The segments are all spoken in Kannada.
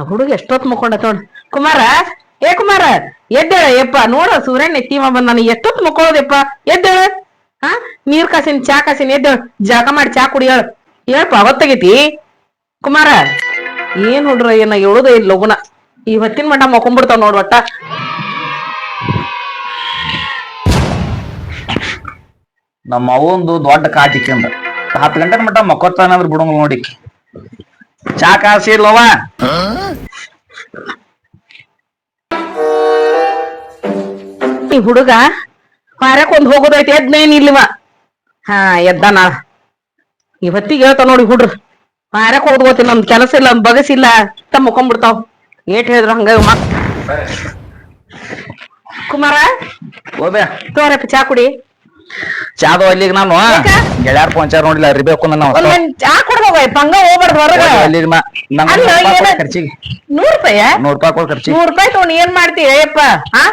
ಹುಡುಗ ಎಷ್ಟೊತ್ ಮುಕ್ಕೊಂಡತ್ ನೋಡ್. ಕುಮಾರ, ಏ ಕುಮಾರ, ಎದ್ದೇಳ ಯಪ್ಪ. ನೋಡ ಸೂರ್ಯನ್ ನೆತ್ತಿಮ ಬಂದ್ ನಾನು ಎಷ್ಟೊತ್ ಮುಕ್ಕೊಳ್ಳೋದಪ್ಪ. ಎದ್ದೇಳ. ಹಾ, ನೀರ್ ಕಾಸಿನ ಚಾ ಕಾಸಿನ, ಎದ್ದೇಳ. ಜಳಕ ಮಾಡಿ ಚಾ ಕುಡಿ ಹೇಳ. ಹೇಳ್ಪ ಅವತ್ತಾಗೈತಿ. ಕುಮಾರ, ಏನ್ ಹುಡ್ರ ಏನ ಹೇಳುದ ಇಲ್ಲ ಲಗುನ. ಈ ಹೊತ್ತಿನ ಮಠ ಮಕೊಂಡ್ಬಿಡ್ತಾವ್ ನೋಡ್ ಒಟ್ಟ. ನಮ್ಮ ಅವಂದು ದೊಡ್ಡ ಕಾಟಿಕ್ಕಿಂದ 10 ಗಂಟೆ ಮಟ್ಟ ಮಕ್ಕೊತ್ತಾನಂದ್ರ ಬಿಡಂಗ್ ನೋಡಿ. ಚಾ ಕಾಸಿ ಇಲ್ಲವ. ಈ ಹುಡುಗ ಪಾರ್ಯಾಕ್ ಒಂದ್ ಹೋಗೋದೈತಿ. ಎದ್ನೇನ್ ಇಲ್ವ. ಹಾ ಎದ್ದಾನ. ಈ ಹೊತ್ತಿಗೆ ಹೇಳ್ತಾವ ನೋಡಿ ಹುಡ್ರು. ಪಾರ್ಯಾಕ್ ಹೋಗೋತಿ, ನಮ್ದ್ ಕೆಲಸ ಇಲ್ಲ, ಬಗಸಿಲ್ಲ, ಮುಕೊಂಡ್ಬಿಡ್ತಾವ್. ಏಟ್ ಹೇಳಿದ್ರು ಹಂಗ ಮತ್. ಕುಮಾರ, ಹೋಗ್ಬೇ ತೋರಪ್ಪ ಚಾ ಕುಡಿ. ಚಾದು ಅಲ್ಲಿಗೆ ನಾನು ಗೆಳೆಯಾರ ಪಂಚಾರ ನೋಡಿಲ್ಲ ಅರಿಬೇಕು. ಚಾ ಕೊಡ್ ಹೋಗಪ್ಪ, ಹಂಗ ಹೋಗ್ಬಾರ್ದು ಹೊರಗ. ಖರ್ಚಿಗೆ ₹100 ಕೊಡ್ ಖರ್ಚಿ. ₹100 ತಗೊಂಡು ಏನ್ ಮಾಡ್ತಿ ಅಯ್ಯಪ್ಪ. ಹಾ,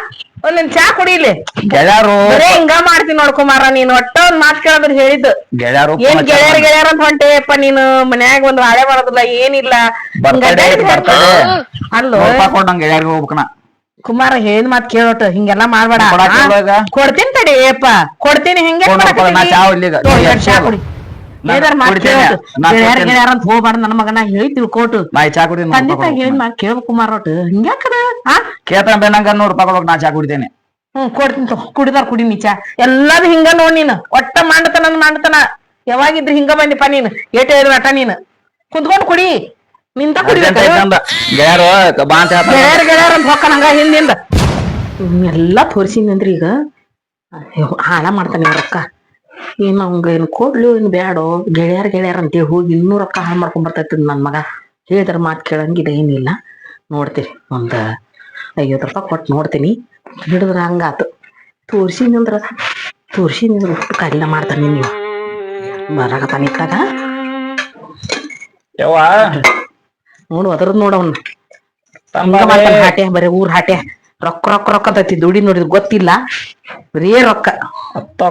ಒಂದೊಂದ್ ಚಾ ಕುಡಿಲಿ. ಗೆಳೆಯಾರು ಹಿಂಗ ಮಾಡ್ತೀನಿ ನೋಡ್ ಕುಮಾರ. ನೀನ್ ಒಟ್ಟ ಒಂದ್ ಮಾತ್ ಕೇಳಂದ್ರೆ ಹೇಳಿದ್ದು. ಗೆಳೆಯಾರು ಏನ್ ಗೆಳೆಯರ್ ಅಂತ ಹೊಂಟೆಯಪ್ಪ ನೀನು. ಮನ್ಯಾಗ ಒಂದು ಹಾಳೆ ಮಾಡೋದಿಲ್ಲ, ಏನಿಲ್ಲ. ಅಲ್ಲೋ ಗೆಳೆಯಾರಿಗೆ ಹೋಗ್ಬೇಕನ. ಕುಮಾರ ಹೇಳಿದ ಮಾತ್ ಕೇಳೋಟ. ಹಿಂಗೆಲ್ಲಾ ಮಾಡ್ಬೇಡ. ಕೊಡ್ತೀನಿ ತಡಿ ಅಪ್ಪ, ಕೊಡ್ತೀನಿ. ಹಿಂಗೆ ಚಾ ಕುಡಿ. ಗೆಳೆಯಾರ ಅಂತ ಹೋಗ್ಬಾರ್ದು ನನ್ನ ಮಗನ. ಹೇಳಿ ತಿಳ್ಕೋಟು. ಚಾ ಕುಡಿ. ಖಂಡಿತ ಹೇಳಿದ ಮಾತ್ ಕೇಳ್ಬೇಕು ಕುಮಾರ. ಒಟ್ಟು ಹಿಂಗ್ಯಾಕದ ಕೇಳ್ತಾನ ನಂಗ ₹100 ಕೊಡ್ಬೇಕು. ನಾ ಚಾ ಕುಡಿತೇನೆ. ಕೊಡ್ತೀನಿ. ಕುಡಿದಾರ ಕುಡಿ ನೀ ಚಾ. ಎಲ್ಲಾರು ಹಿಂಗ ನೋಡ್ ನೀನು. ಒಟ್ಟ ಮಾಡ್ತಾನ. ಯಾವಾಗಿದ್ರು ಹಿಂಗ ಬಂದಿಪ್ಪ ನೀನು. ಏಟ ಹೇಳಿದ್ರು ಅಟ ನೀನು. ಕುಂತ್ಕೊಂಡ್ ಕುಡಿ. ನಿಂತ ಕುಡಿಬೇಕು. ಗೆಳೆಯಾರ ಅಂತ ಹೊಕ್ಕನ ಹಂಗ ಹಿಂದಿಂದ ಎಲ್ಲಾ ತೋರ್ಸಿನಂದ್ರಿ. ಈಗ ಹಾಳ ಮಾಡ್ತಾನೆ ರೊಕ್ಕ. ಏನ್ ಅವಂಗ ಏನ್ ಕೊಡ್ಲು ಏನ್ ಬ್ಯಾಡೋ. ಗೆಳೆಯಾರ ಅಂತೇಳಿ ಹೋಗಿ ಇನ್ನೂ ರೊಕ್ಕ ಹಾಳು ಮಾಡ್ಕೊಂಡ್ ಬರ್ತೈತಿ ನನ್ ಮಗ. ಹೇಳಿದ್ರ ಮಾತ್ ಕೇಳಂಗಿಲ್ಲ, ಏನಿಲ್ಲ. ನೋಡ್ತೀರಿ, ಒಂದ್ ₹50 ಕೊಟ್ಟು ನೋಡ್ತೀನಿ. ಹಿಡಿದ್ರ ಹಂಗಾತು. ತೋರ್ಸಿನಂದ್ರ ಕಾಯಿಲೆ ಮಾಡ್ತಾನೆ. ನೀವು ಬರಾಕತ್ತಾನ ಇತ್ತಾಗ ನೋಡು. ಅದ್ರದ್ ನೋಡವನ್ ಹಾಟೆ, ಬರೀ ಊರ್ ಹಾಟೆ. ರೊಕ್ಕ ಅಂತೈತಿ. ದುಡಿ ನೋಡಿದ್ ಗೊತ್ತಿಲ್ಲ, ಬರೇ ರೊಕ್ಕ.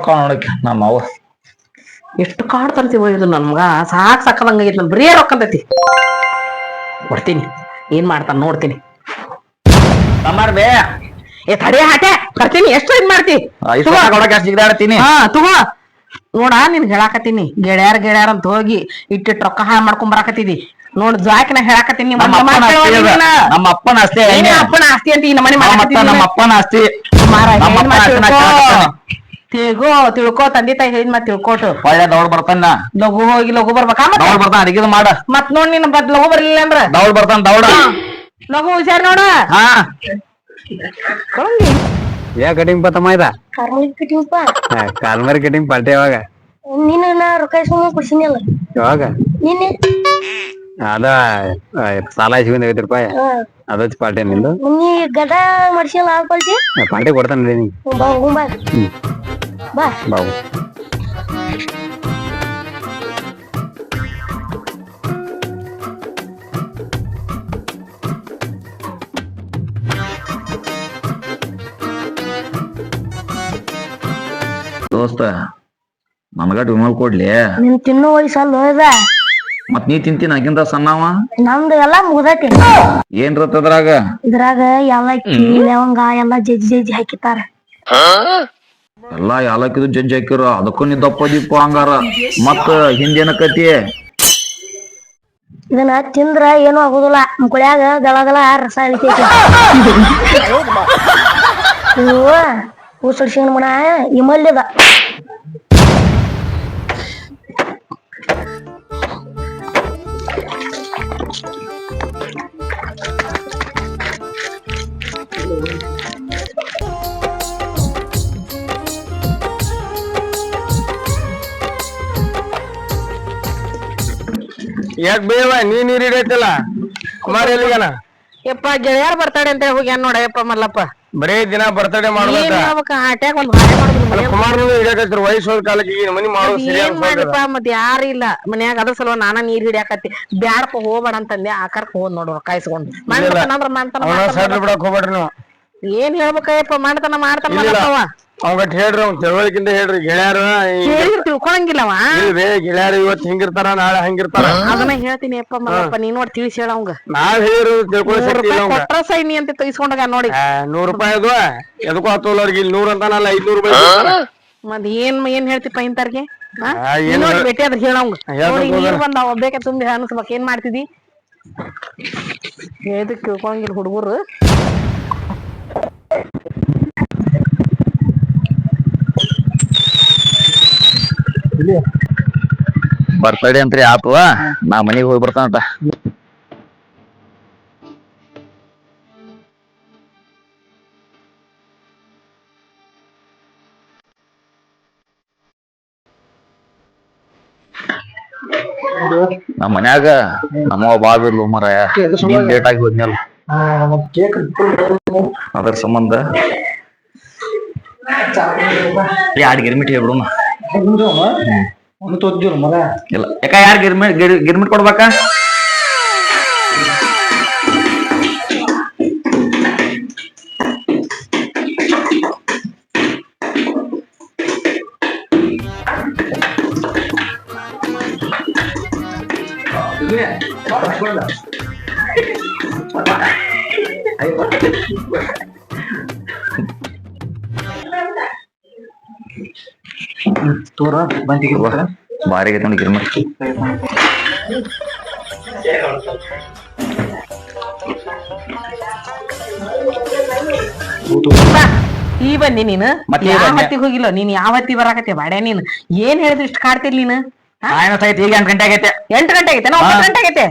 ನೋಡಕ್ಕೆ ನಮ್ಮ ಅವ್ವ ಎಷ್ಟು ಕಾಡ್ತಂತೀವ. ಇದು ನನ್ ಮಗ ಸಾಕದಂಗೈತಿ. ನನ್ ಬರೇ ರೊಕ್ಕ ಅಂತೈತಿ. ಕೊಡ್ತೀನಿ. ಏನ್ ಮಾಡ್ತಾನ ನೋಡ್ತೀನಿ. ಏ ತಡೆ ಹಾಟೆ, ಬರ್ತೀನಿ. ಎಷ್ಟು ಇದ್ ಮಾಡ್ತಿ. ತಗೋ ನೋಡ. ನಿನ್ ಹೇಳಾಕತ್ತೀನಿ. ಗೆಳೆಯಾರ ಅಂತ ಹೋಗಿ ಇಟ್ಟಿಟ್ ರೊಕ್ಕ ಹಾಳು ಮಾಡ್ಕೊಂಡ್ ಬರಾಕತ್ತಿದಿ ನೋಡ್. ಜಾಕಿನ ಹೇಳಾಕತ್ತೀನಿ. ನಮ್ಮ ಅಪ್ಪನ ಆಸ್ತಿ. ಅಪ್ಪನ ಆಸ್ತಿ ಅಂತ ಈ ನಮ್ಮನೆ ನಮ್ಮ ಅಪ್ಪನ ಆಸ್ತಿ. ತಿಳ್ಕೋ. ತಂದೆ ತಾಯಿ ಹೇಳಿದ್ ಮತ್ ತಿಳ್ಕೋಟು. ದೌಡ್ ಬರ್ತಾನ. ಲಘು ಹೋಗಿ ಲಘು ಬರ್ಬೇಕಾ. ಬರ್ತಾನ ಅಡಿಗೆ ಮಾಡ. ಮತ್ ನೋಡ್ ನಿನ್ ಲಘು ಬರ್ಲಿಲ್ಲ ಅಂದ್ರ ದೌಡ್ ಬರ್ತಾನ. ದೌಡ ಲಘು ಹುಷಾರ್ ನೋಡ. ಯಾ ಕಟಿಂಗ್ ಪತ್ತಮ್ಮ ಇದ ಕಾಲ್ಮರಿ ಕಟಿಂಗ್ ಪಾರ್ಟಿ ಯಾವಾಗ? ನೀನು ರೊಕ್ಕ ಇಸ್ಕೊಂಡ್ ಕೊಡ್ಸಿನಲ್ಲ. ಯಾವಾಗ? ನಿನ್ನೆ. ಅದ ಸಾಲ ಇಸ್ಕೊಂಡ್ ₹50. ಅದ ಪಾರ್ಟಿ ನಿಂದು. ನೀ ಗದ ಮಾಡ್ಸಿಲ್ಲ ಆ ಪಾರ್ಟಿ? ಪಾರ್ಟಿ ಕೊಡ್ತಾನೆ ನೀ. ಬಾ ಬಾ ಬಾ. ದೋಸ್ತ, ನನಗಟ್ ವಿಮಲ್ ಕೊಡ್ಲಿ. ನಿನ್ ತಿನ್ನೋ ವಯಸ್ಸಲ್ಲ ಹೋದ. ಮತ್ ನೀ ತಿಂತೀನಿ ಆಗಿಂದ ಸಣ್ಣವ. ನಮ್ದು ಎಲ್ಲಾ ಮುಗ್ದೈತಿ. ಏನ್ರತ್ತದ್ರಾಗ? ಇದ್ರಾಗ ಯಾಲಕ್ಕಿ ಲವಂಗ ಎಲ್ಲಾ ಜಜ್ಜಿ ಹಾಕಿತಾರ. ಎಲ್ಲಾ ಯಾಲಕ್ಕಿದು ಜಜ್ಜಿ ಹಾಕಿರ. ಅದಕ್ಕೂ ನೀ ದಪ್ಪ ದೀಪ ಹಂಗಾರ. ಮತ್ತ ಹಿಂದೇನ ಕತಿ? ಇದನ್ನ ತಿಂದ್ರ ಏನು ಆಗುದಿಲ್ಲ. ಮುಕುಳ್ಯಾಗ ದಳದಳ ರಸ ಇಳಿತೈತಿ. ಊಸಡ್ಸಿಂಗ್ ಮಣ ಇಮಲ್ಯದ. ಯಾಕ ಬೇವ ನೀ ನೀರ್ ಹಿಡಿಯತ್ತಲ್ಲ. ಕುಮಾರ್ ಎಲ್ಲಿಗನ? ಯಪ್ಪ ಗೆಳೆಯಾರ ಬರ್ತಾಡೆ ಅಂತ ಹೋಗ್ಯಾನ ನೋಡ. ಯಪ್ಪ ಮಲ್ಲಪ್ಪ ಬರೇ ದಿನ ಬರ್ತಡೇ ಮಾಡ್ಬೇಕ. ಕುಮಾರ್ ಹಿಡಿಯಕತ್ರಿ ವಯಸ್ಸು ಹೋದ ಕಾಲಕ್ಕೆ ಈ ಮನಿ ಮಾಡೋದು ಸರಿಯಾಗಿ. ಮತ್ ಯಾರು ಇಲ್ಲ ಮನ್ಯಾಗ. ಅದ್ರ ಸಲ ನಾನ ನೀರ್ ಹಿಡಿಯಾಕತ್ತಿ. ಬ್ಯಾಡಪ್ಪ ಹೋಗ್ಬೇಡ ಅಂತಂದೆ. ಆಕರ್ಕ ಹೋದ್ ನೋಡು ಕಾಯಿಸ್ಕೊಂಡು. ಬಿಡಕ್ ಹೋಗ್ಬೇಡ್ರಿ ನೀವು. ಏನ್ ಹೇಳ್ಬೇಕಯ್ಯಪ್ಪ. ಮಾಡ್ತಾನ ಮಾಡ್ತಾವ. ಅವಂಗಟ್ ಹೇಳ್ರಿ ಅವ್ನ್ ತಿಳುವಳಿಕಿಂದ ಹೇಳ್ರಿ ಗೆಳೆಯರು ಹೇಳಿದ್ರು ತಿಳ್ಕೊಳಂಗಿಲ್ಲವ. ಇಲ್ವೇ ಗೆಳೆಯರು ಇವತ್ತು ಹಿಂಗಿರ್ತಾರ ನಾಳೆ ಹಂಗಿರ್ತಾರ. ಅದನ್ನ ಹೇಳ್ತೀನಿ ಅಪ್ಪ ಮಲ್ಲಪ್ಪ, ನೀನ್ ನೋಡಿ ತಿಳಿಸಿ ಹೇಳ ಅವಂಗ. ನಾವ್ ಹೇಳಿರೋದು ತಿಳ್ಕೊಳ್ಳೋ ಶಕ್ತಿ ಇಲ್ಲ ಅವಂಗ. ಕೊಟ್ರ ಸೈ ನೀ ಅಂತ ತೆಗಿಸ್ಕೊಂಡಾಗ ನೋಡಿ. 100 ರೂಪಾಯಿ ಅದು ಎದಕ್ಕೂ ಆತೋಲ್ಲ ಅವ್ರಿಗೆ. ಇಲ್ಲಿ 100 ಅಂತಾನಲ್ಲ 500 ರೂಪಾಯಿ. ಮತ್ ಏನ್ ಹೇಳ್ತಿಪ್ಪ ಇಂತಾರ್ಗೆ? ಏನ್ ನೋಡಿ ಭೇಟಿ ಆದ್ರೆ ಹೇಳಂಗ. ಹೇಳ್ಬೇಕು ನೋಡಿ ನೀರು ಬಂದಾವ ಬೇಕ ತುಂಬಿ ಅನ್ಸ್ಬೇಕು. ಏನ್ ಮಾಡ್ತಿದಿ? ಎದಕ್ ತಿಳ್ಕೊಳಂಗಿಲ್ಲ ಹುಡುಗರು. ಬರ್ತಡೇ ಅಂತ್ರಿ ಆತವ, ನಾ ಮನೆಗೆ ಹೋಗಿ ಬರ್ತಾನಟ. ನಮ್ಮ ಮನ್ಯಾಗ ನಮ್ಮವ ಬಾಳ್ ಬಿಡ್ಲು ಮರಾಯ. ನೀನ್ ಲೇಟ್ ಆಗಿ ಹೋದ್ನಲ್ಲ, ಅದ್ರ ಸಂಬಂಧ 2 ಗಿರ್ಮಿಟ್ ಹೇಳ್ಬಿಡು. ಇಲ್ಲ ಯಾಕ, ಯಾರು ಗಿರ್ಮಿಟ್ ಕೊಡ್ಬೇಕ? ಬಾರಿ ಆಗೈತೆ ನೋಡಿ ಗಿರ್ಮಿಟ್. ಈ ಬಂದಿ ನೀನು ಯಾವ ಹೊತ್ತಿಗೆ ಹೋಗಿಲ್ಲ. ನೀನ್ ಯಾವ ಹೊತ್ತಿ ಬರಾಕತ್ತೆ ಬಾಡ್ಯಾ? ನೀನ್ ಏನ್ ಹೇಳಿದ್ರು ಇಷ್ಟ ಕಾಡ್ತಿರ್ಲಿ ನೀನು? ಈಗ 8 ಗಂಟೆ ಆಗೈತೆ. 8 ಗಂಟೆ ಆಗೈತೆ, 9 ಗಂಟೆ ಆಗೈತೆ.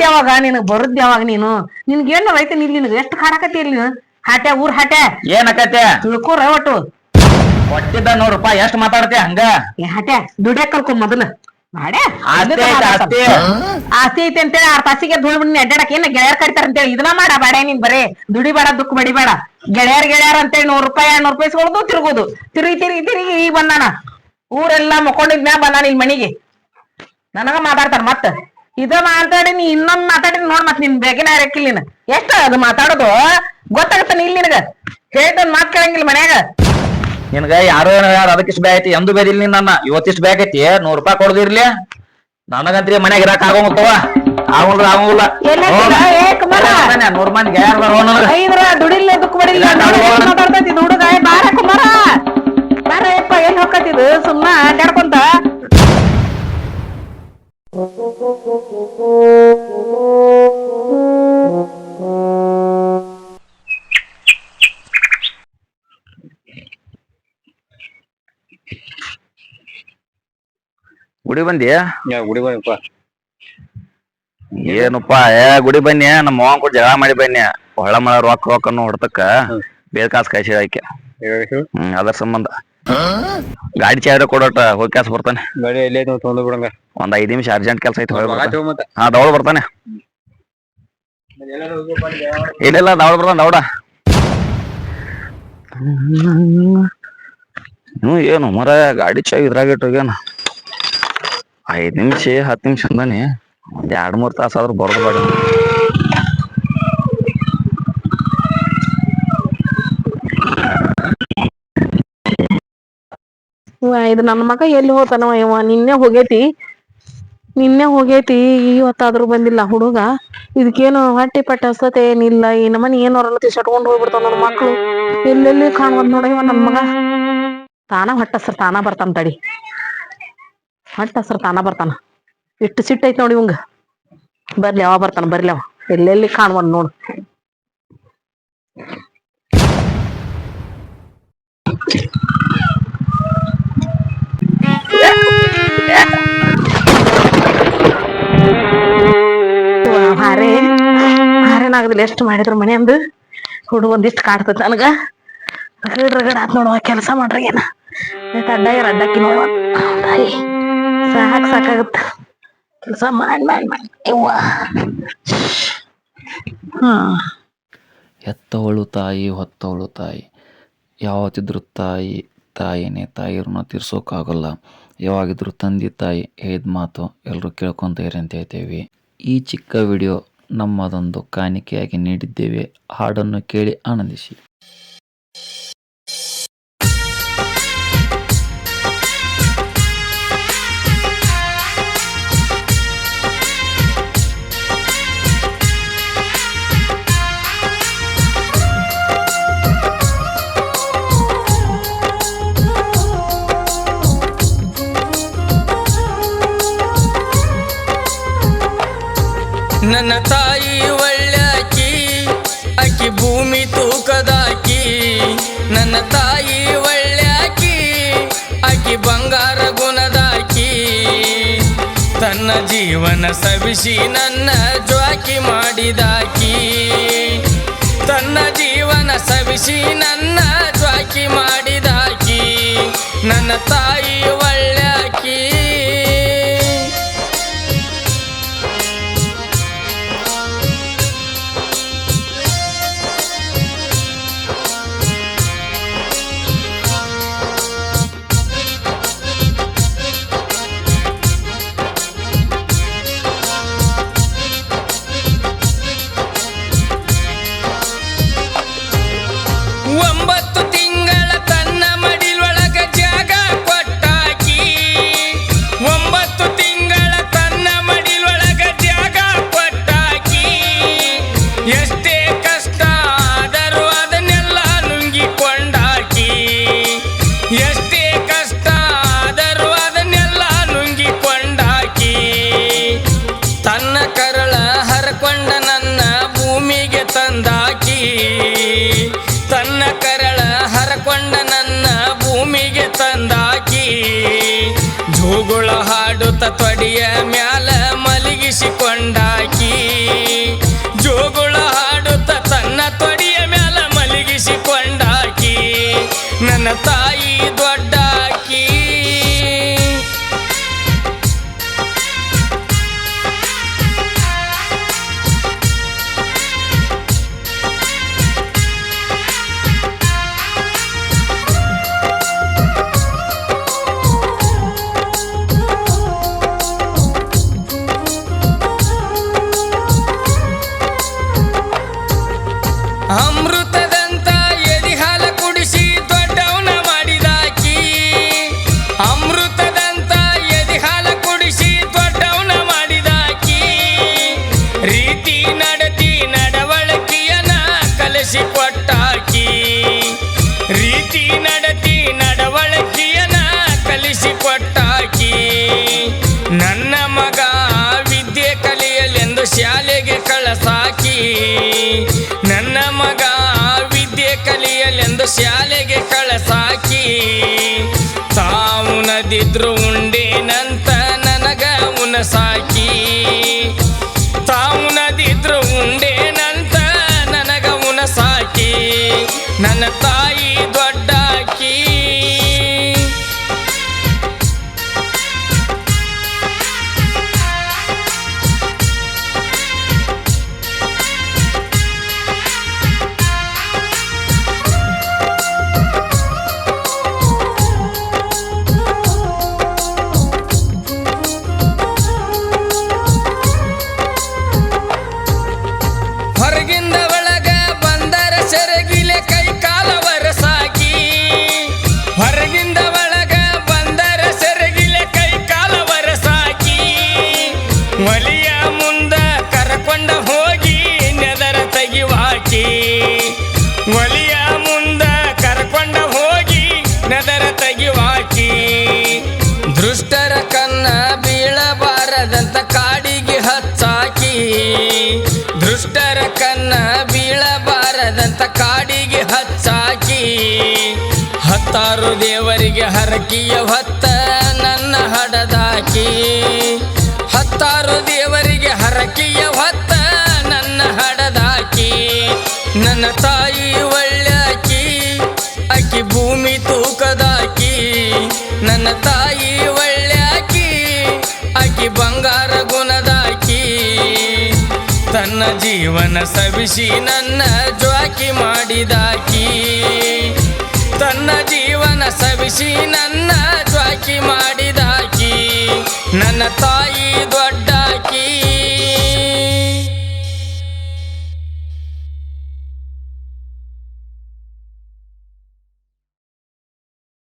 ಯಾವಾಗ ನಿನಗ್ ಬರುದ್ ಯಾವಾಗ? ನೀನು ನಿನ್ಗೆ ಏನ್ ರೈತ ನಿಲ್ ನಿನಗ ಎಷ್ಟು ಕಾಡಕತ್ತಿ ನೀನು? ಹಾಟ್ಯಾ ಊರ್ ಹಾಟ್ಯಾ ಏನಕತ್ತೆ ತಿಳ್ಕೋರ ಒಟ್ಟು. ಕೊಟ್ಟಿದ್ದ 100 ರೂಪಾಯಿ ಎಷ್ಟ್ ಮಾತಾಡ್ತಿ ಹಂಗ? ಹಾಟ್ಯಾ ದುಡ್ಯಾಕ್ ಕಲ್ಕೊಂಡ್ ಮೊದಲು ಮಾಡ್ಯಾ. ಆಸ್ತಿ ಐತೆ ಅಂತೇಳಿ 6 ತಾಸಿಗೆ ಧೂಳ್ ಬಿಡಿ ಅಡ್ಡಾಡಕ್ ಏನ್ ಗೆಳೆಯರ್ ಕರಿತಾರ ಅಂತೇಳಿ ಇದನ್ನ ಮಾಡ ಬಾಡ್ಯಾ. ನೀನ್ ಬರೇ ದುಡಿ ಬೇಡ, ದುಃಖ ಬಡಿಬೇಡ. ಗೆಳೆಯರ್ ಅಂತೇಳಿ 100 ರೂಪಾಯಿ 200 ರೂಪಾಯಿ ಇಸ್ಕೊಳ್ಳೋದು, ತಿರುಗೋದು. ತಿರುಗಿ ಈಗ ಬಂದಾನ. ಊರೆಲ್ಲಾ ಮಕ್ಕೊಂಡಿದ್ಮ್ಯಾ ಬಂದಾನ ಇಲ್ಲಿ ಮನಿಗೆ. ನನಗ ಮಾತಾಡ್ತಾರ ಮತ್ತ ಇದ ಮಾತಾಡಿ. ನೀ ಇನ್ನೊಂದ್ ಮಾತಾಡಿ ನೋಡ್, ಮತ್ ನಿನ್ ಬೇಗನೆ ಹಾಕಿಲ್ಲ. ನೀನ್ ಎಷ್ಟ ಅದು ಮಾತಾಡೋದು ಗೊತ್ತಾಗತ್ತ ನೀ? ನಿನಗ ಹೇಳಿದ್ ಮಾತ್ ಕೇಳಂಗಿಲ್ಲ ಮನ್ಯಾಗ. ನಿನ್ಗ ಯಾರೋ ಯಾರು ಅದಕ್ಕಿಷ್ಟು ಬೇ ಐತಿ ಎಂದು ಬೇದಿಲ್ಲ ನೀನ್ ನನ್ನ. ಇವತ್ತಿಷ್ಟು ಬೇಕೈತಿ 100 ರೂಪಾಯಿ ಕೊಡದಿರ್ಲಿ. ನನಗಂತ್ರಿ ಮನ್ಯಾಗ ಇರಾಕ್ ಆಗೋಂಗತ್ತವ. ಆಗಲ್ಲ 100 ಮಂದಿ ದುಡಿಲ್ಲ ದುಃಖ ಬಡಿಲ್ಲ ಮಾತಾಡ್ತೈತಿ ಹುಡುಗ. ಬಾರ ಕುಮಾರ ಬಾರಪ್ಪ, ಎಲ್ಲಿ ಹೋಗತ್ತಿದ್ ಸುಮ್ಮ ಅಡ್ಡಾಡ್ಕೊಂತ? ಗುಡಿ ಬಂದಿ? ಗುಡಿ ಬಂದಪ್ಪ. ಏನಪ್ಪಾ ಗುಡಿ ಬನ್ನಿ. ನಮ್ಮ ಮಾವನ್ ಕೂಡ ಜಗಳ ಮಾಡಿ ಬನ್ನಿ. ಹೊಳ ಮಳ ರೊಕ್ಕ ಅನ್ನೋ ಹೊಡ್ತಕ್ಕ ಬೇರೆ ಕಾಸು ಕಾಯಿಸಿ ಹಾಕಿ. ಅದ್ರ ಸಂಬಂಧ ಗಾಡಿ ಚಾಯ್ರ ಕೊಡೋಟ ಹೋಗಿ ಕಾಸು ಬರ್ತಾನೆ. ಗಾಡಿ ಎಲ್ಲಿ ತೊಗೊಂಡು ಬಿಡಂಗ. ಒಂದ್ 5 ನಿಮಿಷ ಅರ್ಜೆಂಟ್ ಕೆಲಸ ಐತಿ. ಹಾ ದೌಡ್ ಬರ್ತಾನೆ. ಇಲ್ಲ ದೌಡ್ ಬರ್ತಾನೆ ದೌಡ. ಏನು ಮರ ಗಾಡಿ ಚಾಯ್ ಇದ್ರಾಗ ಇಟ್ಟೋಗ್ಯಾನ. 5 ನಿಮಿಷ 10 ನಿಮಿಷ ಅಂದಾನೆ. 2-3 ತಾಸು ಆದ್ರೂ ಬರೋದು ಬೇಡ. ಇದು ನನ್ನ ಮಗ ಎಲ್ಲಿ ಹೋತಾನವ ಇವ? ನಿನ್ನೆ ಹೋಗೈತಿ ಇವತ್ತಾದ್ರೂ ಬಂದಿಲ್ಲ ಹುಡುಗ. ಇದಕ್ಕೇನು ಹೊಟ್ಟಿ ಪಟ್ಟ ಹಸತೆ ಏನಿಲ್ಲ. ಈ ನಮ್ಮನೆ ಏನೋರಲ್ಲ ತಿರ್ಸಟ್ಕೊಂಡ್ ಹೋಗ್ಬಿಡ್ತಾವ ನನ್ನ ಮಕ್ಳು. ಎಲ್ಲೆಲ್ಲಿ ಕಾಣುವಂತ ನೋಡ ಇವ ನನ್ ಮಗ. ಹೊಟ್ಟಸ್ರ ತಾನ ಬರ್ತಾನ ತಡಿ. ಹೊಟ್ಟಸ್ರ ತಾನ ಬರ್ತಾನ. ಎಷ್ಟು ಸಿಟ್ಟೈತ್ ನೋಡಿ ಇವಂಗ. ಬರ್ಲಿ ಅವ ಬರ್ತಾನ, ಬರ್ಲಿ ಅವ ಎಲ್ಲೆಲ್ಲಿ ಕಾಣುವಂತ ನೋಡು. ಹಾರೇನಾಗದಿಲ್ಲ. ಎಷ್ಟು ಮಾಡಿದ್ರು ಮನೆ ಅಂದು ಹುಡುಗ ಒಂದಿಷ್ಟು ಕಾಡ್ತದ ನನಗ. ರಗಡ್ ಆತ್ ನೋಡುವ ಕೆಲಸ ಮಾಡ್ರಿ. ಏನ ಅಡ್ಡಕ್ಕಿ ನೋಡುವ ಸಾಕಾಗತ್ತ ಕೆಲಸ ಮಾಡಿ ಯವ್ವ. ಹೆತ್ತವಳು ತಾಯಿ ಹೊತ್ತವಳು ತಾಯಿ. ಯಾವತ್ತಿದ್ರು ತಾಯಿನೇ. ತಾಯಿ ಋಣ ತೀರ್ಸೋಕ್ಕಾಗಲ್ಲ. ಯಾವಾಗಿದ್ರು ತಂದೆ ತಾಯಿ ಹೇಳಿದ ಮಾತು ಎಲ್ಲರೂ ಕೇಳ್ಕೊಂತ ಇರಿ ಅಂತ ಹೇಳ್ತೇವೆ. ಈ ಚಿಕ್ಕ ವಿಡಿಯೋ ನಮ್ಮದೊಂದು ಕಾಣಿಕೆಯಾಗಿ ನೀಡಿದ್ದೇವೆ. ಹಾಡನ್ನು ಕೇಳಿ ಆನಂದಿಸಿ. ನನ್ನ ತಾಯಿ ಒಳ್ಳ್ಯಾಕಿ ಆಕಿ ಭೂಮಿ ತೂಕದಾಕಿ ನನ್ನ ತಾಯಿ ಒಳ್ಳ್ಯಾಕಿ ಆಕಿ ಬಂಗಾರ ಗುಣದಾಕಿ ತನ್ನ ಜೀವನ ಸವಿಸಿ ನನ್ನ ಜ್ವಾಕಿ ಮಾಡಿದಾಕಿ ತನ್ನ ಜೀವನ ಸವಿಸಿ ನನ್ನ ಜ್ವಾಕಿ ಮಾಡಿದಾಕಿ ನನ್ನ ತಾಯಿ ಒಳ್ಳ್ಯಾಕಿ ಒಂಬತ್ತು ತಿಂಗಳ ತನ್ನ ಮಡಿಲೊಳಗ ಜಾಗ ಕೊಟ್ಟಾಕಿ ಒಂಬತ್ತು ತಿಂಗಳ ತನ್ನ ಮಡಿಲೊಳಗ ಜಾಗ ಕೊಟ್ಟಾಕಿ ಎಷ್ಟೇ ಕಷ್ಟ ಆದರೂ ಅದನ್ನೆಲ್ಲ ನುಂಗಿಕೊಂಡಾಕಿ ಎಷ್ಟೇ ಕಷ್ಟ ಆದರೂ ಅದನ್ನೆಲ್ಲ ನುಂಗಿಕೊಂಡಾಕಿ ತನ್ನ ಕರಳ ಹರಕೊಂಡ ನನ್ನ ಭೂಮಿಗೆ ತಂದಾಕಿ ತನ್ನ ಕರಳ ಹರಕೊಂಡ ನನ್ನ ಭೂಮಿಗೆ ತಂದಾಕಿ ಜೋಗುಳ ಹಾಡುತ್ತ ತೊಡಿಯ ಮ್ಯಾಲ ಮಲಗಿಸಿಕೊಂಡಾಕಿ ಜೋಗುಳ ಹಾಡುತ್ತ ತನ್ನ ತೊಡಿಯ ಮ್ಯಾಲ ಮಲಗಿಸಿಕೊಂಡಾಕಿ ನನ್ನ ತಾಯಿ ದೊಡ್ಡಾಕಿ ಅಮೃತದಂತ ಎದಿ ಹಾಲ ಕುಡಿಸಿ ದೊಡ್ಡವನ ಮಾಡಿದಾಕಿ ಅಮೃತದಂತ ಎದಿ ಹಾಲ ಕುಡಿಸಿ ದೊಡ್ಡವನ ಮಾಡಿದಾಕಿ ರೀತಿ ನಡತಿ ನಡವಳಿಕೆಯನ ಕಲಿಸಿಕೊಟ್ಟಾಕಿ ರೀತಿ ನಡತಿ ನಡವಳಿಕೆಯನ ಕಲಿಸಿಕೊಟ್ಟಾಕಿ ನನ್ನ ಮಗ ವಿದ್ಯೆ ಕಲಿಯಲೆಂದು ಶಾಲೆಗೆ ಕಳಸಾಕಿ ನನ್ನ ಮಗ ವಿದ್ಯೆ ಕಲಿಯಲೆಂದು ಶಾಲೆಗೆ ಕಳಸಾಕಿ ತಾವು ನದಿದ್ರು ಉಂಡೇನಂತ ನನಗ ಉಣಸಾಕಿ ತಾವು ನದಿದ್ರು ಉಂಡೇನಂತ ನನಗ ಉಣಸಾಕಿ ನನ್ನ ತಾಯಿ ದೊಡ್ಡಾಕಿ ಹೊರಗಿಂದ ಒಳಗ ಬಂದರ ಸೆರಗಿಲೆ ಕೈ ಕಾಲ ಒರಸಾಕಿ ಹೊರಗಿಂದ ಒಳಗ ಬಂದರ ಸೆರಗಿಲೆ ಕೈ ಕಾಲ ಒರಸಾಕಿ ಒಲಿಯ ಮುಂದ ಕರಕೊಂಡ ಹೋಗಿ ನೆದರ ತೆಗಿವಾಕಿ ಒಲಿಯ ಮುಂದ ಕರಕೊಂಡ ಹೋಗಿ ನೆದರ ತೆಗಿವಾಕಿ ದೃಷ್ಟರ ಕನ್ನ ಬೀಳಬಾರದಂತ ಕಾಡಿಗೆ ಹಚ್ಚಾಕಿ ದುಷ್ಟರ ಕನ್ನ ಬೀಳಬಾರದಂತ ಕಾಡಿಗೆ ಹಚ್ಚಾಕಿ ಹತ್ತಾರು ದೇವರಿಗೆ ಹರಕಿಯ ಹೊತ್ತ ನನ್ನ ಹಡದಾಕಿ ಹತ್ತಾರು ದೇವರಿಗೆ ಹರಕಿಯ ಹೊತ್ತ ನನ್ನ ಹಡದಾಕಿ ನನ್ನ ತಾಯಿ ಒಳ್ಳ್ಯಾಕಿ ಆಕಿ ಭೂಮಿ ತೂಕದಾಕಿ ನನ್ನ ತಾಯಿ ಒಳ್ಳ್ಯಾಕಿ ಆಕಿ ಬಂಗಾರ ಗುಣದಾಕಿ ತನ್ನ ಜೀವನ ಸವಿಸಿ ನನ್ನ ಜ್ವಾಕಿ ಮಾಡಿದಾಕಿ ತನ್ನ ಜೀವನ ಸವಿಸಿ